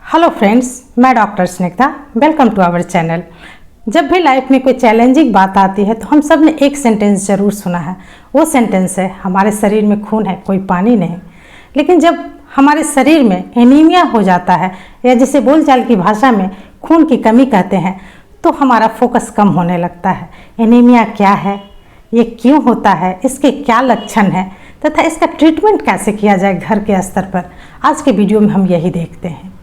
Hello friends, मैं doctor Snigdha. Welcome to our channel. जब भी लाइफ में कोई चैलेंजिंग बात आती है तो हम सब ने एक सेंटेंस ज़रूर सुना है। वो सेंटेंस है, हमारे शरीर में खून है, कोई पानी नहीं। लेकिन जब हमारे शरीर में एनीमिया हो जाता है, या जिसे बोलचाल की भाषा में खून की कमी कहते हैं, तो हमारा फोकस कम होने लगता है। एनीमिया क्या है, ये क्यों होता है, इसके क्या लक्षण हैं तथा इसका ट्रीटमेंट कैसे किया जाए घर के स्तर पर, आज के वीडियो में हम यही देखते हैं।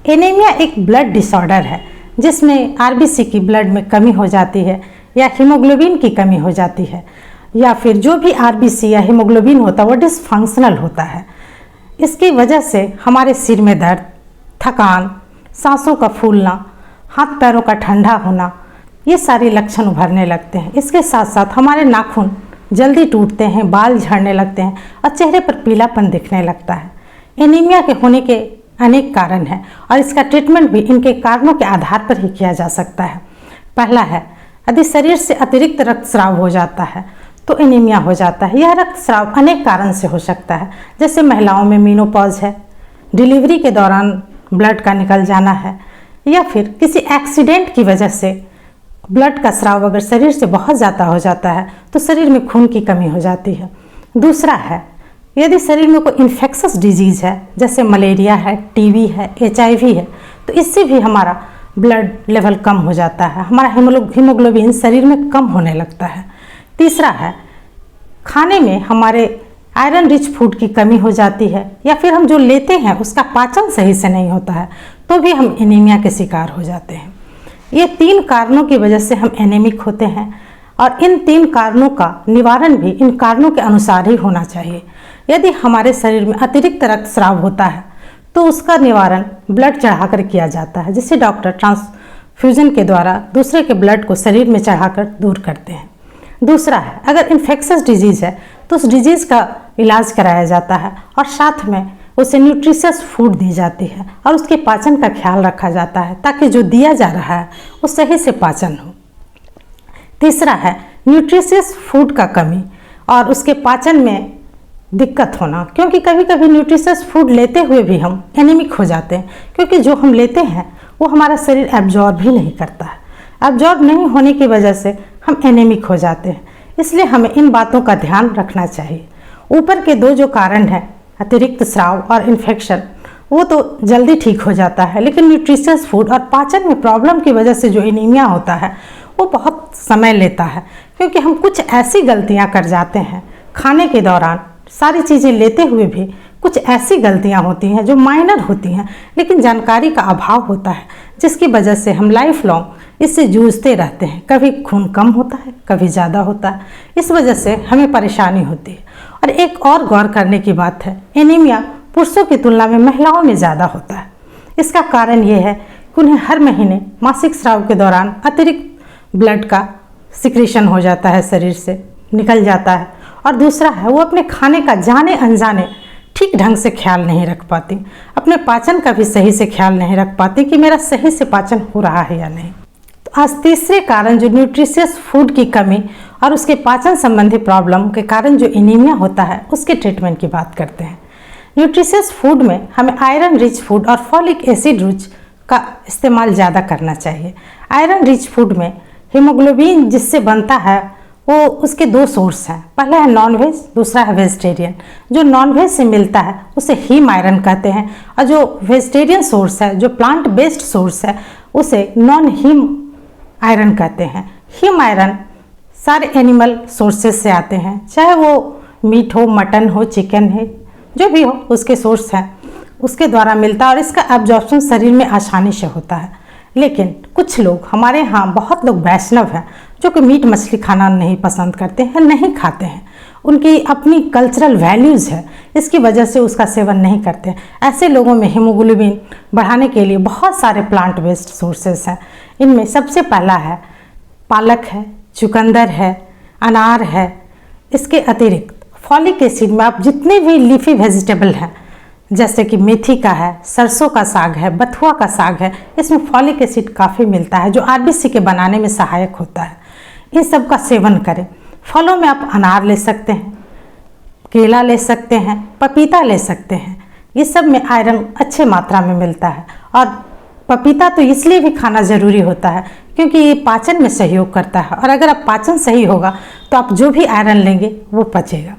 एनीमिया एक ब्लड डिसऑर्डर है जिसमें आरबीसी की ब्लड में कमी हो जाती है, या हीमोग्लोबिन की कमी हो जाती है, या फिर जो भी आरबीसी या हीमोग्लोबिन होता है वो डिसफंक्शनल होता है। इसकी वजह से हमारे सिर में दर्द, थकान, सांसों का फूलना, हाथ पैरों का ठंडा होना, ये सारे लक्षण उभरने लगते हैं। इसके साथ साथ हमारे नाखून जल्दी टूटते हैं, बाल झड़ने लगते हैं और चेहरे पर पीलापन दिखने लगता है। एनीमिया के होने के अनेक कारण हैं और इसका ट्रीटमेंट भी इनके कारणों के आधार पर ही किया जा सकता है। पहला है, यदि शरीर से अतिरिक्त रक्तस्राव हो जाता है तो एनीमिया हो जाता है। यह रक्तस्राव अनेक कारण से हो सकता है, जैसे महिलाओं में मेनोपॉज है, डिलीवरी के दौरान ब्लड का निकल जाना है, या फिर किसी एक्सीडेंट की वजह से ब्लड का स्राव अगर शरीर से बहुत ज़्यादा हो जाता है तो शरीर में खून की कमी हो जाती है। दूसरा है, यदि शरीर में कोई इन्फेक्शस डिजीज़ है, जैसे मलेरिया है, टीबी है, एचआईवी है, तो इससे भी हमारा ब्लड लेवल कम हो जाता है, हमारा हीमोग्लोबिन शरीर में कम होने लगता है। तीसरा है, खाने में हमारे आयरन रिच फूड की कमी हो जाती है, या फिर हम जो लेते हैं उसका पाचन सही से नहीं होता है, तो भी हम एनीमिया के शिकार हो जाते हैं। ये 3 कारणों की वजह से हम एनीमिक होते हैं और इन 3 कारणों का निवारण भी इन कारणों के अनुसार ही होना चाहिए। यदि हमारे शरीर में अतिरिक्त रक्तस्राव होता है तो उसका निवारण ब्लड चढ़ाकर किया जाता है, जिसे डॉक्टर ट्रांसफ्यूजन के द्वारा दूसरे के ब्लड को शरीर में चढ़ाकर दूर करते हैं। दूसरा है, अगर इन्फेक्शस डिजीज़ है तो उस डिजीज़ का इलाज कराया जाता है और साथ में उसे न्यूट्रिशियस फूड दी जाती है और उसके पाचन का ख्याल रखा जाता है, ताकि जो दिया जा रहा है वो सही से पाचन हो। तीसरा है, न्यूट्रिशियस फूड का कमी और उसके पाचन में दिक्कत होना, क्योंकि कभी कभी न्यूट्रिशियस फूड लेते हुए भी हम एनीमिक हो जाते हैं, क्योंकि जो हम लेते हैं वो हमारा शरीर एब्जॉर्ब भी नहीं करता है। एब्जॉर्ब नहीं होने की वजह से हम एनीमिक हो जाते हैं। इसलिए हमें इन बातों का ध्यान रखना चाहिए। ऊपर के 2 जो कारण हैं, अतिरिक्त स्राव और इन्फेक्शन, वो तो जल्दी ठीक हो जाता है, लेकिन न्यूट्रिशियस फूड और पाचन में प्रॉब्लम की वजह से जो एनीमिया होता है वो बहुत समय लेता है, क्योंकि हम कुछ ऐसी गलतियां कर जाते हैं खाने के दौरान। सारी चीज़ें लेते हुए भी कुछ ऐसी गलतियां होती हैं जो माइनर होती हैं, लेकिन जानकारी का अभाव होता है, जिसकी वजह से हम लाइफ लॉन्ग इससे जूझते रहते हैं। कभी खून कम होता है, कभी ज़्यादा होता है, इस वजह से हमें परेशानी होती है। और एक और गौर करने की बात है, एनीमिया पुरुषों की तुलना में महिलाओं में ज़्यादा होता है। इसका कारण ये है कि उन्हें हर महीने मासिक स्राव के दौरान अतिरिक्त ब्लड का सिक्रीशन हो जाता है, शरीर से निकल जाता है। और दूसरा है, वो अपने खाने का जाने अनजाने ठीक ढंग से ख्याल नहीं रख पाती, अपने पाचन का भी सही से ख्याल नहीं रख पाती कि मेरा सही से पाचन हो रहा है या नहीं। तो आज तीसरे कारण, जो न्यूट्रिशियस फूड की कमी और उसके पाचन संबंधी प्रॉब्लम के कारण जो एनीमिया होता है, उसके ट्रीटमेंट की बात करते हैं। न्यूट्रिशियस फूड में हमें आयरन रिच फूड और फॉलिक एसिड रिच का इस्तेमाल ज़्यादा करना चाहिए। आयरन रिच फूड में हीमोग्लोबिन जिससे बनता है वो उसके 2 सोर्स हैं। पहला है नॉनवेज, दूसरा है वेजिटेरियन। जो नॉनवेज से मिलता है उसे हीम आयरन कहते हैं, और जो वेजिटेरियन सोर्स है, जो प्लांट बेस्ड सोर्स है, उसे नॉन हीम आयरन कहते हैं। हीम आयरन सारे एनिमल सोर्सेज से आते हैं, चाहे वो मीट हो, मटन हो, चिकन है, जो भी हो उसके सोर्स हैं, उसके द्वारा मिलता है और इसका एब्जॉर्प्शन शरीर में आसानी से होता है। लेकिन कुछ लोग, हमारे यहाँ बहुत लोग वैष्णव हैं जो कि मीट मछली खाना नहीं पसंद करते हैं, नहीं खाते हैं, उनकी अपनी कल्चरल वैल्यूज़ है, इसकी वजह से उसका सेवन नहीं करते हैं। ऐसे लोगों में हीमोग्लोबिन बढ़ाने के लिए बहुत सारे प्लांट बेस्ड सोर्सेस हैं। इनमें सबसे पहला है पालक है, चुकंदर है, अनार है। इसके अतिरिक्त फॉलिक एसिड में आप जितने भी लीफी वेजिटेबल हैं, जैसे कि मेथी का है, सरसों का साग है, बथुआ का साग है, इसमें फॉलिक एसिड काफ़ी मिलता है जो आरबीसी के बनाने में सहायक होता है। इन सब का सेवन करें। फलों में आप अनार ले सकते हैं, केला ले सकते हैं, पपीता ले सकते हैं। ये सब में आयरन अच्छे मात्रा में मिलता है। और पपीता तो इसलिए भी खाना ज़रूरी होता है क्योंकि ये पाचन में सहयोग करता है, और अगर आप पाचन सही होगा तो आप जो भी आयरन लेंगे वो पचेगा।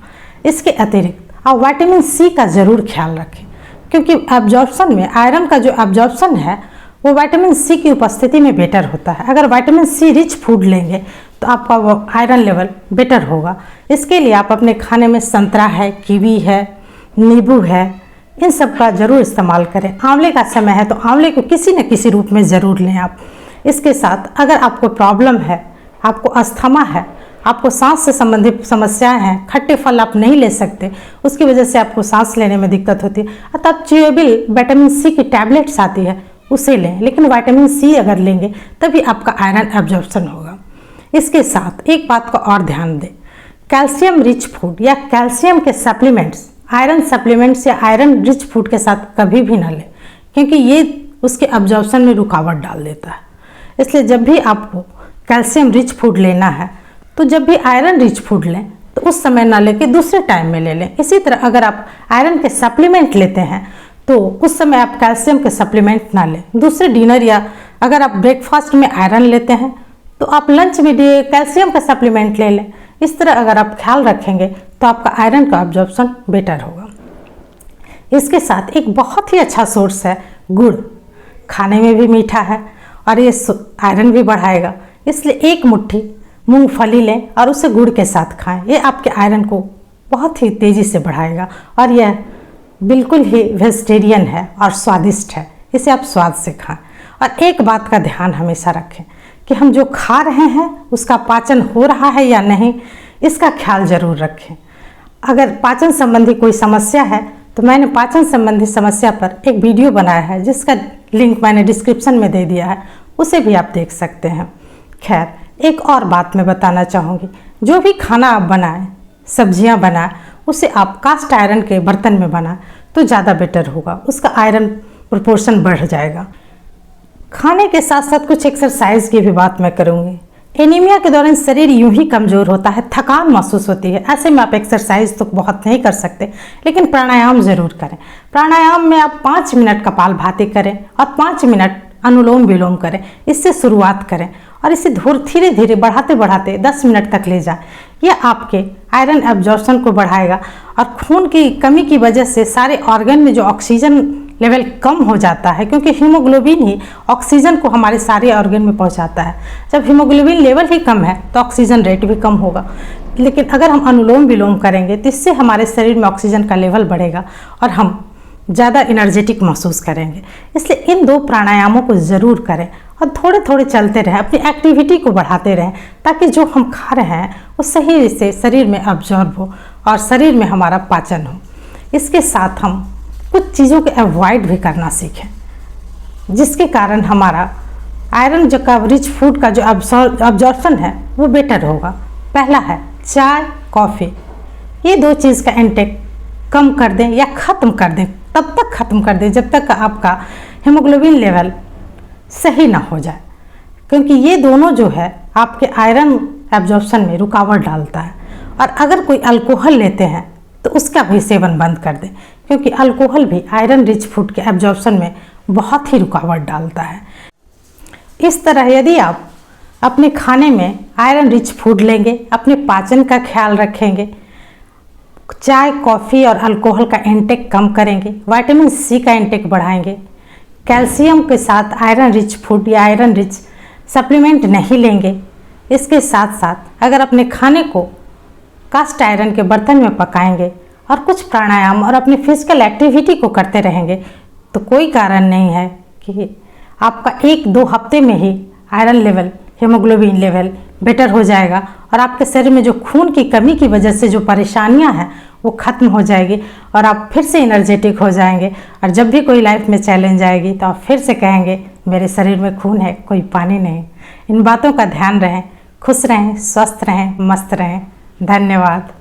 इसके अतिरिक्त आप विटामिन सी का ज़रूर ख्याल रखें, क्योंकि एब्जॉर्प्शन में आयरन का जो एब्जॉर्प्शन है वो विटामिन सी की उपस्थिति में बेटर होता है। अगर विटामिन सी रिच फूड लेंगे तो आपका वो आयरन लेवल बेटर होगा। इसके लिए आप अपने खाने में संतरा है, कीवी है, नींबू है, इन सब का ज़रूर इस्तेमाल करें। आंवले का समय है तो आंवले को किसी न किसी रूप में ज़रूर लें आप। इसके साथ अगर आपको प्रॉब्लम है, आपको अस्थमा है, आपको सांस से संबंधित समस्याएं हैं, खट्टे फल आप नहीं ले सकते, उसकी वजह से आपको सांस लेने में दिक्कत होती है, तब च्यूएबल विटामिन सी की टैबलेट्स आती है उसे लें। लेकिन विटामिन सी अगर लेंगे तभी आपका आयरन एब्जॉर्प्शन होगा। इसके साथ एक बात का और ध्यान दें, कैल्शियम रिच फूड या कैल्शियम के सप्लीमेंट्स, आयरन सप्लीमेंट्स या आयरन रिच फूड के साथ कभी भी ना लें, क्योंकि ये उसके एब्जॉर्प्शन में रुकावट डाल देता है। इसलिए जब भी आपको कैल्शियम रिच फूड लेना है तो जब भी आयरन रिच फूड लें तो उस समय ना लेके दूसरे टाइम में ले लें। इसी तरह अगर आप आयरन के सप्लीमेंट लेते हैं तो उस समय आप कैल्शियम के सप्लीमेंट ना लें। दूसरे डिनर या अगर आप ब्रेकफास्ट में आयरन लेते हैं तो आप लंच में कैल्शियम का सप्लीमेंट ले लें। इस तरह अगर आप ख्याल रखेंगे तो आपका आयरन का एब्जॉर्प्शन बेटर होगा। इसके साथ एक बहुत ही अच्छा सोर्स है गुड़, खाने में भी मीठा है और ये आयरन भी बढ़ाएगा। इसलिए एक मुट्ठी मूंगफली लें और उसे गुड़ के साथ खाएं। ये आपके आयरन को बहुत ही तेज़ी से बढ़ाएगा और यह बिल्कुल ही वेजिटेरियन है और स्वादिष्ट है। इसे आप स्वाद से खाएं। और एक बात का ध्यान हमेशा रखें कि हम जो खा रहे हैं उसका पाचन हो रहा है या नहीं, इसका ख्याल ज़रूर रखें। अगर पाचन संबंधी कोई समस्या है तो मैंने पाचन संबंधी समस्या पर एक वीडियो बनाया है जिसका लिंक मैंने डिस्क्रिप्शन में दे दिया है, उसे भी आप देख सकते हैं। खैर, एक और बात मैं बताना चाहूँगी, जो भी खाना आप बनाएं, सब्जियां बनाएं, उसे आप कास्ट आयरन के बर्तन में बनाएं तो ज़्यादा बेटर होगा, उसका आयरन प्रोपोर्शन बढ़ जाएगा। खाने के साथ साथ कुछ एक्सरसाइज की भी बात मैं करूँगी। एनीमिया के दौरान शरीर यूं ही कमज़ोर होता है, थकान महसूस होती है, ऐसे में आप एक्सरसाइज तो बहुत नहीं कर सकते, लेकिन प्राणायाम ज़रूर करें। प्राणायाम में आप 5 मिनट कपालभाति करें और 5 मिनट अनुलोम विलोम करें। इससे शुरुआत करें और इसे धीरे धीरे बढ़ाते बढ़ाते 10 मिनट तक ले जाएं। यह आपके आयरन एब्जॉर्प्शन को बढ़ाएगा और खून की कमी की वजह से सारे ऑर्गन में जो ऑक्सीजन लेवल कम हो जाता है, क्योंकि हीमोग्लोबिन ही ऑक्सीजन को हमारे सारे ऑर्गन में पहुंचाता है। जब हीमोग्लोबिन लेवल ही कम है तो ऑक्सीजन रेट भी कम होगा। लेकिन अगर हम अनुलोम विलोम करेंगे तो इससे हमारे शरीर में ऑक्सीजन का लेवल बढ़ेगा और हम ज़्यादा एनर्जेटिक महसूस करेंगे। इसलिए इन 2 प्राणायामों को ज़रूर करें और थोड़े थोड़े चलते रहें, अपनी एक्टिविटी को बढ़ाते रहें, ताकि जो हम खा रहे हैं वो सही से शरीर में अब्जॉर्ब हो और शरीर में हमारा पाचन हो। इसके साथ हम कुछ चीज़ों को अवॉइड भी करना सीखें, जिसके कारण हमारा आयरन जो का रिच फूड का जो अब्जॉर्प्शन है वो बेटर होगा। पहला है चाय, कॉफ़ी। ये 2 चीज़ का इंटेक कम कर दें या ख़त्म कर दें, तब तक ख़त्म कर दें जब तक आपका हीमोग्लोबिन लेवल सही ना हो जाए, क्योंकि ये दोनों जो है आपके आयरन एब्जॉर्प्शन में रुकावट डालता है। और अगर कोई अल्कोहल लेते हैं तो उसका भी सेवन बंद कर दें, क्योंकि अल्कोहल भी आयरन रिच फूड के एब्जॉर्प्शन में बहुत ही रुकावट डालता है। इस तरह यदि आप अपने खाने में आयरन रिच फूड लेंगे, अपने पाचन का ख्याल रखेंगे, चाय, कॉफ़ी और अल्कोहल का इंटेक कम करेंगे, विटामिन सी का इंटेक बढ़ाएंगे, कैल्शियम के साथ आयरन रिच फूड या आयरन रिच सप्लीमेंट नहीं लेंगे, इसके साथ साथ अगर अपने खाने को कास्ट आयरन के बर्तन में पकाएंगे और कुछ प्राणायाम और अपनी फिजिकल एक्टिविटी को करते रहेंगे, तो कोई कारण नहीं है कि आपका 1-2 हफ्ते में ही iron level, haemoglobin level better हो जाएगा और आपके शरीर में जो खून की कमी की वजह से जो परेशानियां हैं वो ख़त्म हो जाएगी और आप फिर से एनर्जेटिक हो जाएंगे। और जब भी कोई लाइफ में चैलेंज आएगी तो आप फिर से कहेंगे मेरे शरीर में खून है, कोई पानी नहीं। इन बातों का ध्यान रहें, खुश रहें, स्वस्थ रहें, मस्त रहें। धन्यवाद।